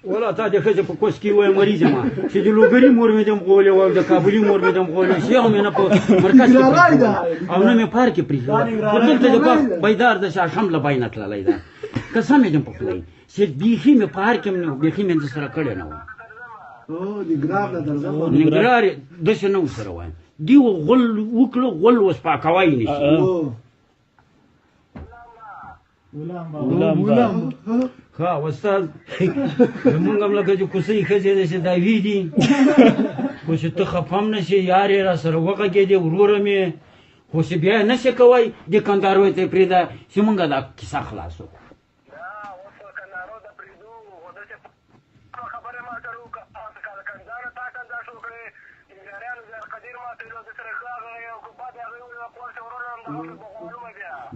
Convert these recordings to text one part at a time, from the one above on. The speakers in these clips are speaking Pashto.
ولا تا د ښځې په کوس کې ووایم مریض یم چې د لوګري مور مې دم غولې او د کابلي مور مې دم غولې شیخ مې نه په مرکز کې او نه مې پار کې پرېښود خو دلته د باغ بیدار د شاشم له بای نه تللی ده قسم یې دم په خدای چې بیخي مې پار کې نه بیخي مې سره کړی نه وه ننګرهار یې داسې نه ورسره وایم دي غول وکړه غول اوس پاکوای نه شي ښه استاد زمونږ هم لکه چې کوڅۍ ښځې ده چې دا وي دي خو چې ته خفه هم نه شې یار یې را سره وغږېدې وروره مې خو چې بیا یې نه شې کوی دې کندهاروۍ ته یې پرېږده چې مونږ دا کیسه خلاصو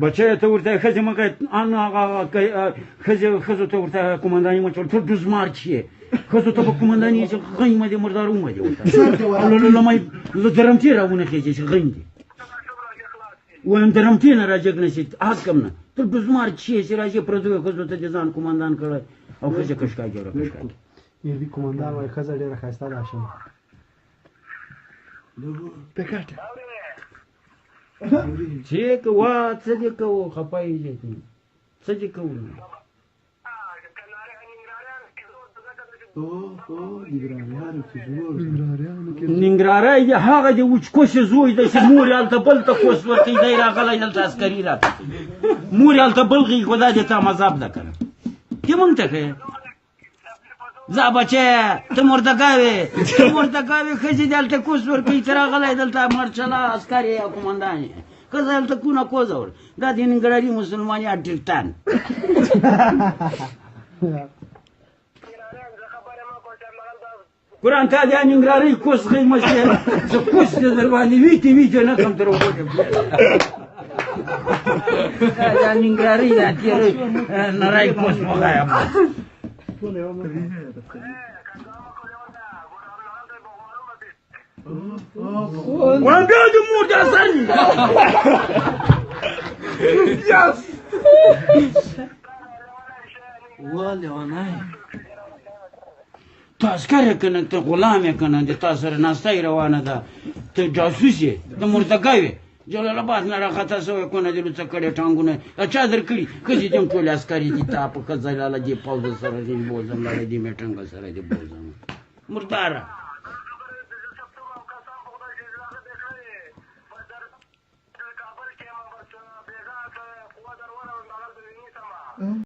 بچه ته ورته ښځې مه کوې ان هغه ښځو ته ورته قومنداني مه چول ته ډوزمار چې ښځو ته به قومنداني چې غنۍ مه دې مردار ومه دې ورته له درمتې را ونه خېجې چې غنۍ دې وایم درمتې نه را جګ نه شي حقم نه ته ډوزمار چې چې را شي پردیو ښځو ته دې ځان قومندان کړی او ښځې کشکا جوړه کشکا یوې قومندان وایي ښځه ډېره ښایسته ده شم پکاټه چې کوه څه دې کوو خفه یې څه دې کوو ننګرهاری دی هغه د وچکوشې زوی دی چې مور یې هلته بل ته کوس ورکوي دی راغلی دلته عسکري راته مور یې هلته بل غي خو دا د تا مذهب ده که نه دې مونږ ته ښیې ځه بچی ته مردګاوې ښځې دې هلته کوس ورکوي ته راغلی دلته مرچله عسکر یې او قومندان یې ښځه هلته کونه کوزه ور دا د ننګرهاري مسلمانیان ټیکټان قرآن تا د ننګرهارۍ کوس غي مشې زه کوس دې در باندې ویتې نه کړم تر اوبو دې دا ننګرهارۍ دا تېری نری کوس مه ښایم وان بیا د مور د اثر ته عسکر یې که نه ته غلام یې که نه د تا سره ناسته یې روانه ده ته جاسوس یې د مردګا وې جلال آباد نه راخطا شوی کونه دې لوڅه کړې ټانګونه چا در کړي ښځې دې هم ټولې عسکرې دي تا په ښځه لاله دې پوځ سره دې بوزم لاله دې میټنګ سره دې بوزم مرداره